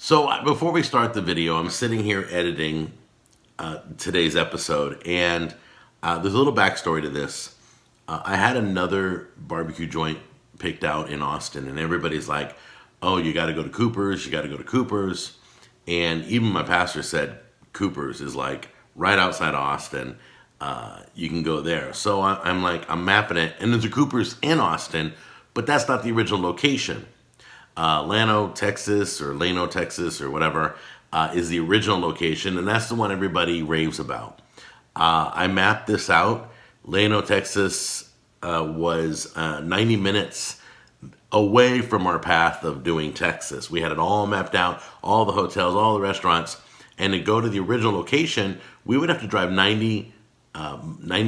So before we start the video, I'm sitting here editing today's episode, and there's a little backstory to this. I had another barbecue joint picked out in Austin, and everybody's like, oh, you got to go to Cooper's, you got to go to Cooper's. And even my pastor said Cooper's is like right outside Austin. You can go there. So I'm mapping it, and there's a Cooper's in Austin, but that's not the original location. Llano, Texas, or Llano, Texas, or whatever, is the original location, and that's the one everybody raves about. I mapped this out. Llano, Texas was 90 minutes away from our path of doing Texas. We had it all mapped out, all the hotels, all the restaurants, and to go to the original location, we would have to drive 90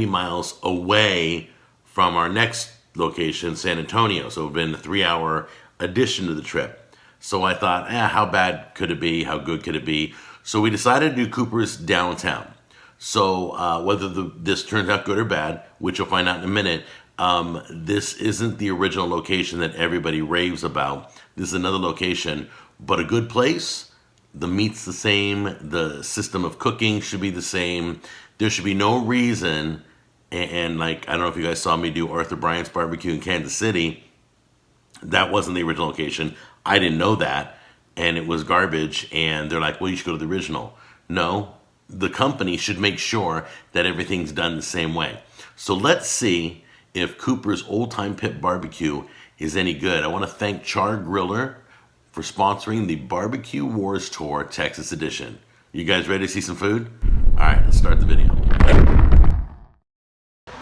miles away from our next location, San Antonio. So it would have been a 3-hour addition to the trip. So I thought, how bad could it be? How good could it be? So we decided to do Cooper's downtown. So whether this turns out good or bad, which you'll find out in a minute, this isn't the original location that everybody raves about. This is another location, but a good place. The meat's the same. The system of cooking should be the same. There should be no reason, and like, I don't know if you guys saw me do Arthur Bryant's barbecue in Kansas City. That wasn't the original location. I didn't know that, and it was garbage, and they're like, well, you should go to the original. No, the company should make sure that everything's done the same way. So let's see if Cooper's Old Time Pit Barbecue is any good. I want to thank Char for sponsoring the Barbecue Wars Tour Texas Edition. You guys ready to see some food? All right, let's start the video.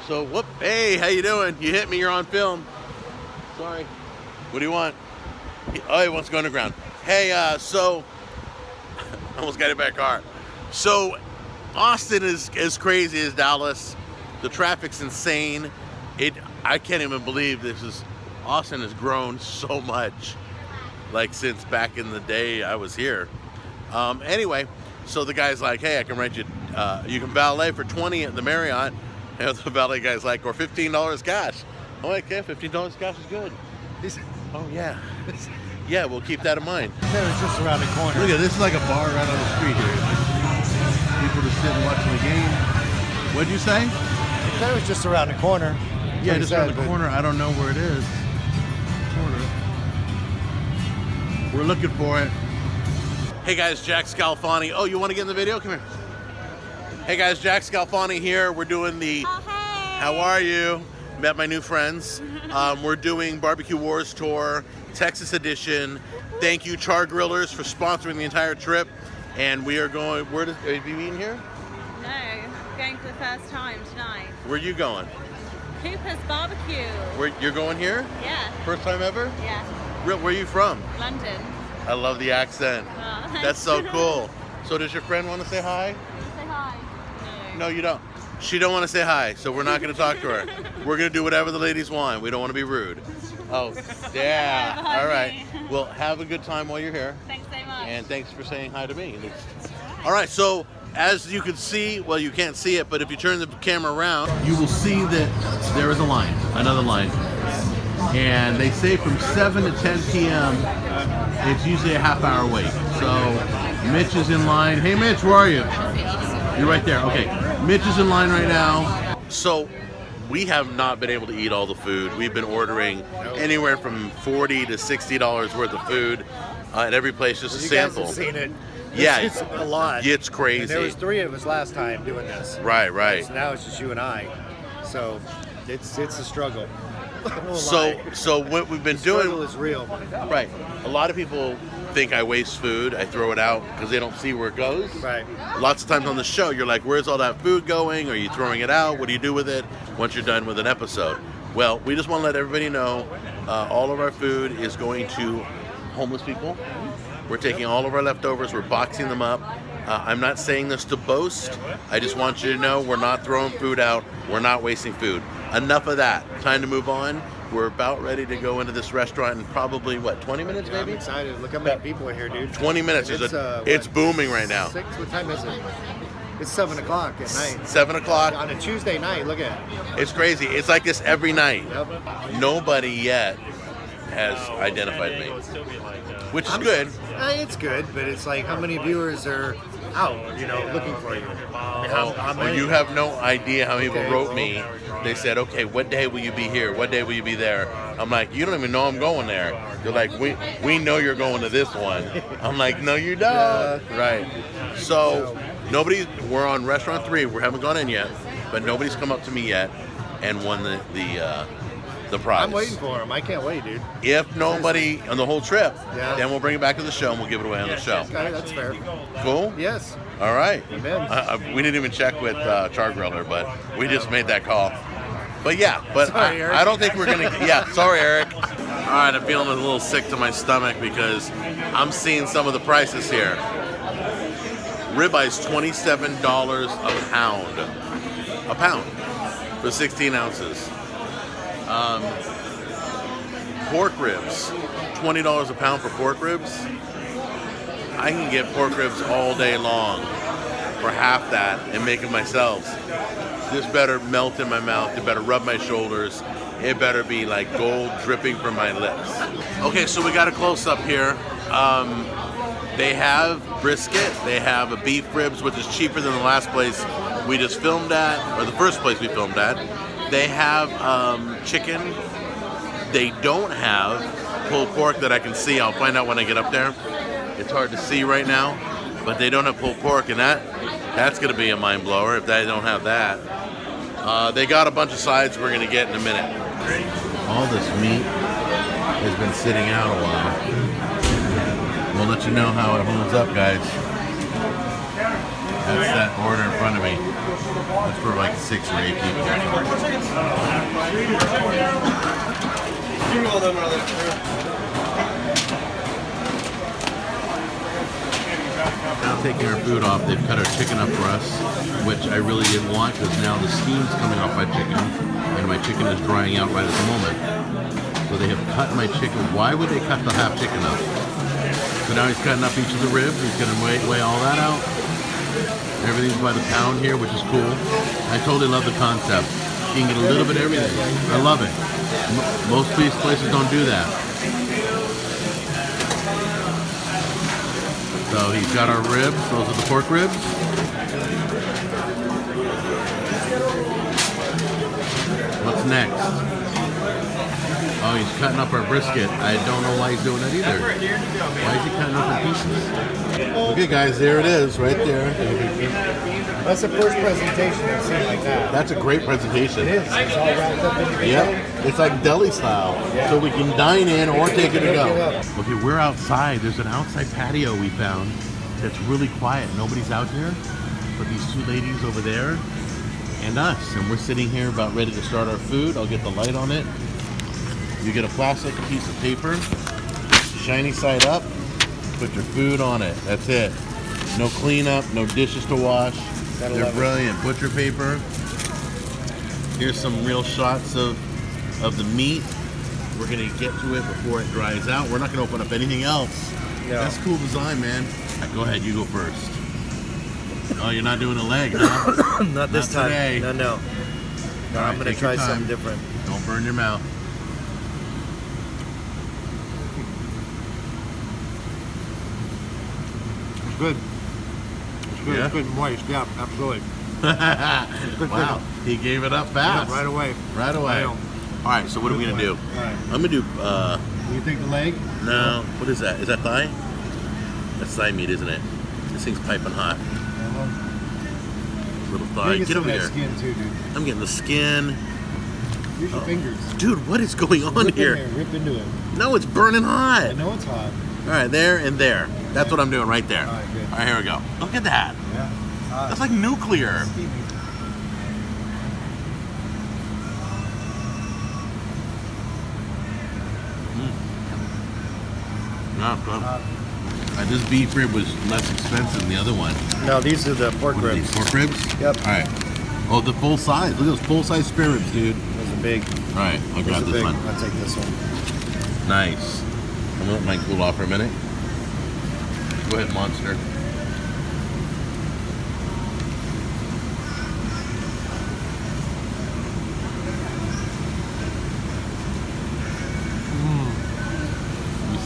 So, hey, how you doing? You hit me, you're on film. Sorry. What do you want? Oh, he wants to go underground. Hey, so, I almost got hit by a car. So, Austin is as crazy as Dallas. The traffic's insane. I can't even believe Austin has grown so much, like since back in the day I was here. Anyway, so the guy's like, hey, I can rent you, you can valet for $20 at the Marriott. And the valet guy's like, or $15 cash. I'm like, yeah, $15 cash is good. He said, oh yeah. Yeah, we'll keep that in mind. It's just around the corner. Look at this, is like a bar right on the street here. People just sitting watching the game. What'd you say? I said it was just around the corner. Yeah, just around the corner. I don't know where it is. Corner. We're looking for it. Hey guys, Jack Scalfani. Oh, you want to get in the video? Come here. Hey guys, Jack Scalfani here. We're doing the... Oh, hey. How are you? Met my new friends. We're doing Barbecue Wars Tour, Texas Edition. Thank you, Char Grillers, for sponsoring the entire trip. And we are going... are you eating here? No, I'm going for the first time tonight. Where are you going? Cooper's Barbecue. You're going here? Yeah. First time ever? Yeah. Where are you from? London. I love the accent. Oh, That's so cool. So does your friend want to say hi? Say hi. No, you don't. She don't want to say hi, so we're not going to talk to her. We're going to do whatever the ladies want. We don't want to be rude. Oh, yeah. All right. Well, have a good time while you're here. Thanks so much. And thanks for saying hi to me. All right, so as you can see, well, you can't see it, but if you turn the camera around, You will see that there is a line, another line. And they say from 7 to 10 p.m., it's usually a half-hour wait. So Mitch is in line. Hey, Mitch, where are you? You're right there. Okay. Mitch is in line right now. so we have not been able to eat all the food. We've been ordering anywhere from $40 to $60 worth of food at every place just to sample. You guys have seen it. Yeah, It's a lot. It's crazy. And there was 3 of us last time doing this. Right. So now it's just you and I. So it's a struggle. I won't lie. So what we've been The doing, struggle is real. right? A lot of people think I waste food. I throw it out because they don't see where it goes. Right. Lots of times on the show, you're like, "Where's all that food going? Are you throwing it out? What do you do with it once you're done with an episode?" Well, we just want to let everybody know all of our food is going to homeless people. We're taking all of our leftovers. We're boxing them up. I'm not saying this to boast. I just want you to know we're not throwing food out. We're not wasting food. Enough of that. Time to move on. We're about ready to go into this restaurant in probably, 20 minutes maybe? I'm excited. Look how many people are here, dude. 20 minutes. It's booming right now. 6? What time is it? It's 7 o'clock at night. 7 o'clock. On a Tuesday night, look at it. It's crazy. It's like this every night. Yep. Nobody yet has identified me, which is good. It's good, but it's like how many viewers are out, you know, looking for you. I mean, how Well, many? you have no idea how many people wrote me. They said, okay, what day will you be here? What day will you be there? I'm like, you don't even know I'm going there. They're like, we know you're going to this one. I'm like, no, you don't. Yeah. Right. So we're on restaurant 3. We haven't gone in yet, but nobody's come up to me yet and won the prize. I'm waiting for him. I can't wait, dude. If nobody on the whole trip, Yeah. then we'll bring it back to the show and we'll give it away on the show. Okay, that's fair. Cool? Yes. All right. Amen. We didn't even check with Char Griller, but we just made that call. But yeah, Sorry, Eric. I don't think we're going to... Yeah, sorry, Eric. All right, I'm feeling a little sick to my stomach because I'm seeing some of the prices here. Ribeyes, $27 a pound. A pound for 16 ounces. Pork ribs, $20 a pound for pork ribs. I can get pork ribs all day long for half that and make it myself. This better melt in my mouth. It better rub my shoulders. It better be like gold dripping from my lips. Okay, so we got a close up here. They have brisket. They have a beef ribs, which is cheaper than the last place we just filmed at, or the first place we filmed at. They have chicken. They don't have pulled pork that I can see. I'll find out when I get up there. It's hard to see right now, but they don't have pulled pork, and that's going to be a mind blower if they don't have that. They got a bunch of sides we're going to get in a minute. All this meat has been sitting out a while. We'll let you know how it holds up, guys. That's that order in front of me. That's for like 6 or 8 people. Now taking our food off, they've cut our chicken up for us, which I really didn't want because now the steam's coming off my chicken, and my chicken is drying out right at the moment. So they have cut my chicken. Why would they cut the half chicken up? So now he's cutting up each of the ribs. He's going to weigh all that out. Everything's by the pound here, which is cool. I totally love the concept. You can get a little bit of everything. I love it. Most places don't do that. So he's got our ribs. Those are the pork ribs. What's next? Oh, he's cutting up our brisket. I don't know why he's doing that either. Why is he cutting up in pieces? Okay, guys, there it is, right there. That's the first presentation I've seen like that. That's a great presentation. It is. It's all wrapped up in the Yep, it's like deli style, so we can dine in or take it to go. Okay, we're outside. There's an outside patio we found that's really quiet. Nobody's out here, but these 2 ladies over there and us, and we're sitting here about ready to start our food. I'll get the light on it. You get a plastic piece of paper, shiny side up, put your food on it. That's it. No cleanup, no dishes to wash. They're brilliant. Butcher paper. Here's some real shots of the meat. We're gonna get to it before it dries out. We're not gonna open up anything else. No. That's cool design, man. Right, go ahead, you go first. Oh, you're not doing a leg, huh? Not this time. Today. No. All right, I'm gonna take your try time. something different. Don't burn your mouth. It's good. It's good. Yeah? It's good and moist. Yeah, absolutely. Wow, he gave it up fast. Yeah, right away. Right away. Right All right, so what are we gonna do? All right. I'm gonna do. Do you think the leg? No, what is that? Is that thigh? That's thigh meat, isn't it? This thing's piping hot. Little thigh. Get Get over some of here. that skin too, dude. I'm getting the skin. Use your fingers. Dude, what is going on Rip here? in there, rip into it. No, it's burning hot. I know it's hot. All right, there and there. That's what I'm doing right there. All right, good. All right, here we go. Look at that. Yeah. That's like nuclear. No, this beef rib was less expensive than the other one. No, these are the pork What are ribs. these, pork ribs? Yep. All right. Oh, the full size. Look at those full size spare ribs, dude. Those are big. All right, I'll Those grab are this big. one. I'll take this one. Nice. I'm gonna let mine cool off for a minute. Go ahead, monster.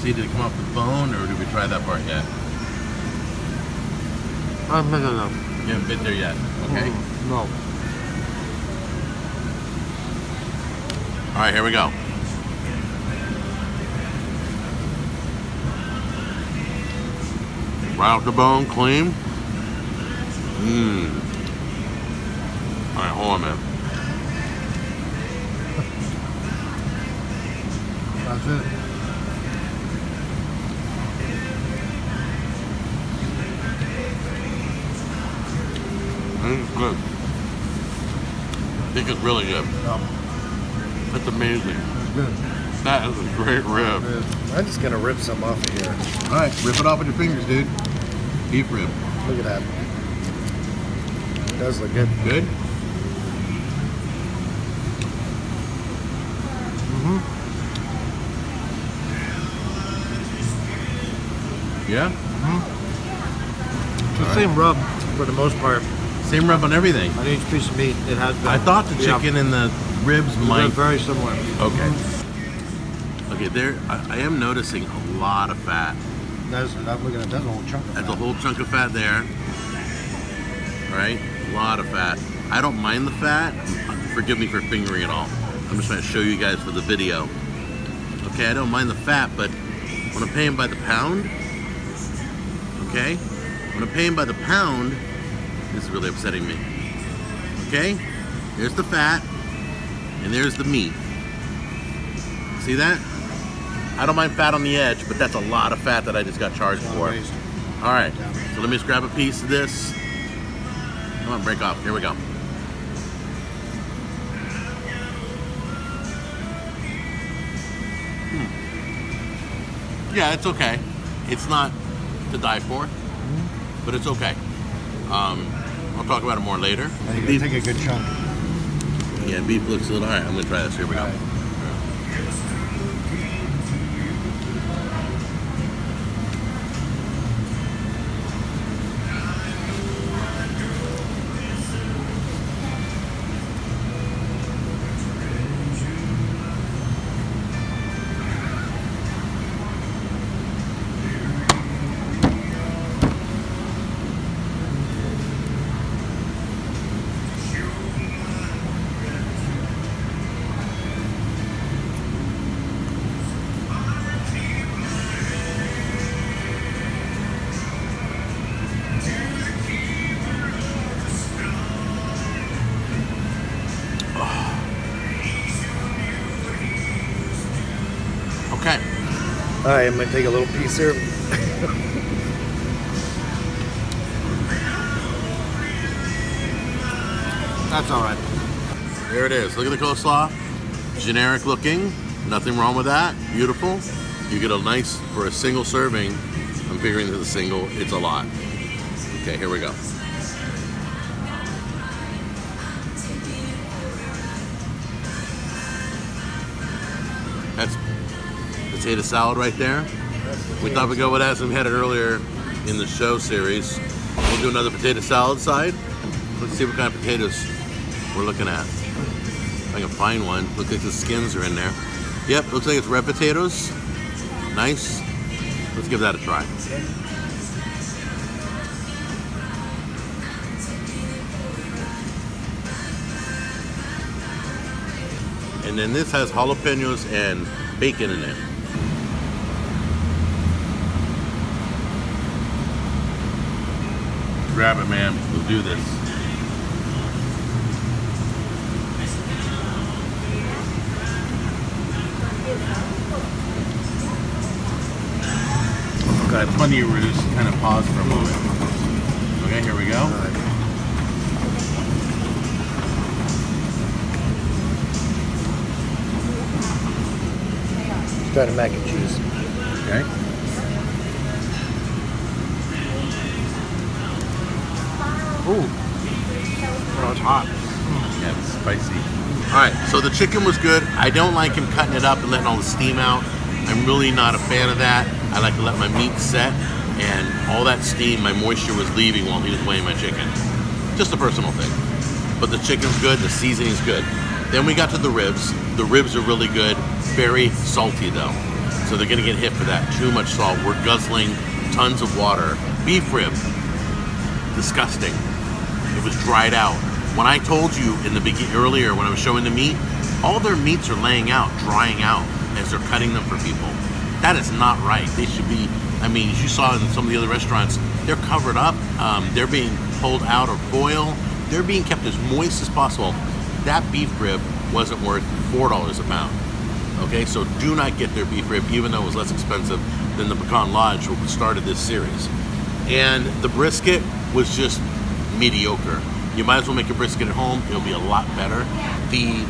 see, did it come off the bone, or did we try that part yet? No. You haven't been there yet. Okay. No. All right, here we go. Right off the bone, clean. All right, hold on, man. That's it. This is good. I think it's really good. That's amazing. That's good. That is a great rib. I'm just gonna rip some off of here. All right, rip it off with your fingers, dude. Beef rib. Look at that. It does look good. Good? Yeah? It's the same rub for the most part. Same rub on everything. On each piece of meat, it has. I thought the chicken and the ribs They're might. very similar. Okay. Okay, there. I am noticing a lot of fat. Look at that. That's a whole chunk of That's fat. a whole chunk of fat there. Right? A lot of fat. I don't mind the fat. Forgive me for fingering it all. I'm just trying to show you guys for the video. Okay, I don't mind the fat, but when I'm paying by the pound, okay? When I'm paying by the pound, this is really upsetting me. Okay? There's the fat, and there's the meat. See that? I don't mind fat on the edge, but that's a lot of fat that I just got charged for. All right, so let me just grab a piece of this. Come on, break off. Here we go. Yeah, it's okay. It's not to die for, but it's okay. I'll talk about it more later. You take a good chunk. Yeah, beef looks a little. All right, I'm gonna try this. Here we go. Okay. All right, I'm gonna take a little piece here. That's all right. There it is. Look at the coleslaw. Generic looking. Nothing wrong with that. Beautiful. You get a nice, for a single serving, I'm figuring this is a single, it's a lot. Okay, here we go. That's potato salad right there. We thought we'd go with that since we had it earlier in the show series. We'll do another potato salad side. Let's see what kind of potatoes we're looking at. If I can find one. Looks like the skins are in there. Yep, looks like it's red potatoes. Nice. Let's give that a try. And then this has jalapenos and bacon in it. Grab it, man. We'll do this. Got plenty of roos. Kind of pause for a moment. Okay, here we go. Let's try the mac and cheese. Okay. Ooh. Oh, it's hot. Yeah, it's spicy. All right, so the chicken was good. I don't like him cutting it up and letting all the steam out. I'm really not a fan of that. I like to let my meat set, and all that steam, my moisture was leaving while he was weighing my chicken. Just a personal thing. But the chicken's good, the seasoning's good. Then we got to the ribs. The ribs are really good, very salty though. So they're gonna get hit for that. Too much salt. We're guzzling tons of water. Beef rib, disgusting. It was dried out. When I told you in the beginning earlier when I was showing the meat, all their meats are laying out, drying out as they're cutting them for people. That is not right. They should be, I mean, as you saw in some of the other restaurants, they're covered up. They're being pulled out of foil. They're being kept as moist as possible. That beef rib wasn't worth $4 a pound. Okay, so do not get their beef rib, even though it was less expensive than the Pecan Lodge, which started this series. And the brisket was just mediocre. You might as well make a brisket at home. It'll be a lot better. The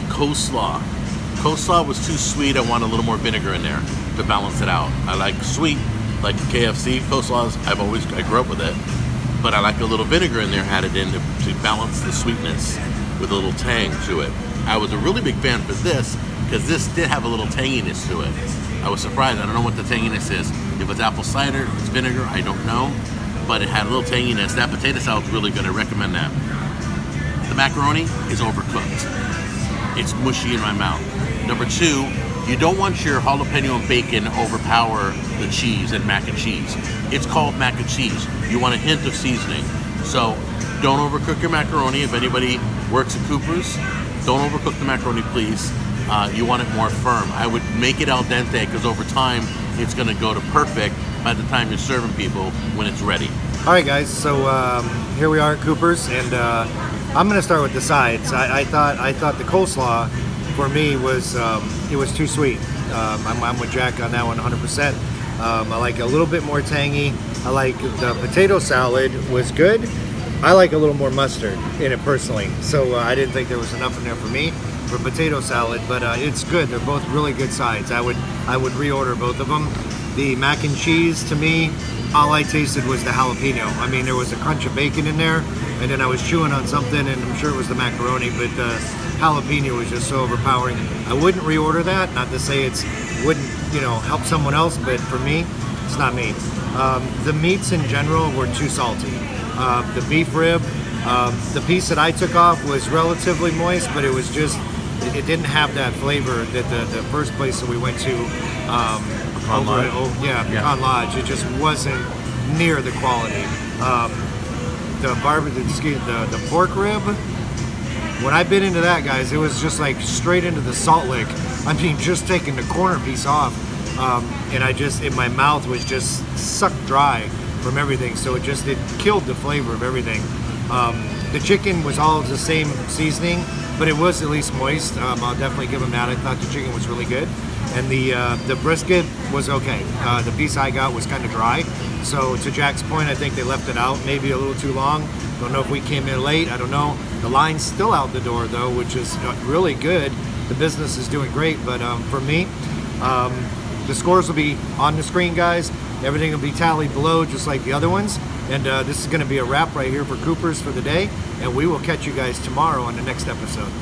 coleslaw. Coleslaw was too sweet. I want a little more vinegar in there to balance it out. I like sweet, like KFC coleslaws. I grew up with it, but I like a little vinegar in there added in to balance the sweetness with a little tang to it. I was a really big fan for this because this did have a little tanginess to it. I was surprised. I don't know what the tanginess is. If it's apple cider, if it's vinegar, I don't know, but it had a little tanginess. That potato salad's really good. I recommend that. The macaroni is overcooked. It's mushy in my mouth. Number two, you don't want your jalapeno and bacon overpower the cheese and mac and cheese. It's called mac and cheese. You want a hint of seasoning. So don't overcook your macaroni. If anybody works at Cooper's, don't overcook the macaroni, please. You want it more firm. I would make it al dente because over time it's going to go to perfect by the time you're serving people when it's ready. All right, guys. So here we are at Cooper's, and I'm going to start with the sides. I thought the coleslaw for me was it was too sweet. I'm with Jack on that one 100%. I like a little bit more tangy. I like the potato salad was good. I like a little more mustard in it personally. So I didn't think there was enough in there for me for potato salad, but it's good. They're both really good sides. I would reorder both of them. The mac and cheese, to me, all I tasted was the jalapeno. I mean, there was a crunch of bacon in there, and then I was chewing on something, and I'm sure it was the macaroni, but the jalapeno was just so overpowering. I wouldn't reorder that, not to say it wouldn't, help someone else, but for me, it's not me. The meats in general were too salty. The beef rib, the piece that I took off was relatively moist, but it was just, it didn't have that flavor that the first place that we went to, Pecan Lodge? Pecan Lodge. It just wasn't near the quality. The pork rib, when I bit into that, guys, it was just like straight into the salt lick. I mean, just taking the corner piece off, and my mouth was just sucked dry from everything. So it killed the flavor of everything. The chicken was all the same seasoning, but it was at least moist. I'll definitely give them that. I thought the chicken was really good. And the brisket was okay. The piece I got was kind of dry. So to Jack's point, I think they left it out maybe a little too long. Don't know if we came in late. I don't know. The line's still out the door though, which is really good. The business is doing great. But for me, the scores will be on the screen, guys. Everything will be tallied below just like the other ones. And this is going to be a wrap right here for Cooper's for the day. And we will catch you guys tomorrow on the next episode.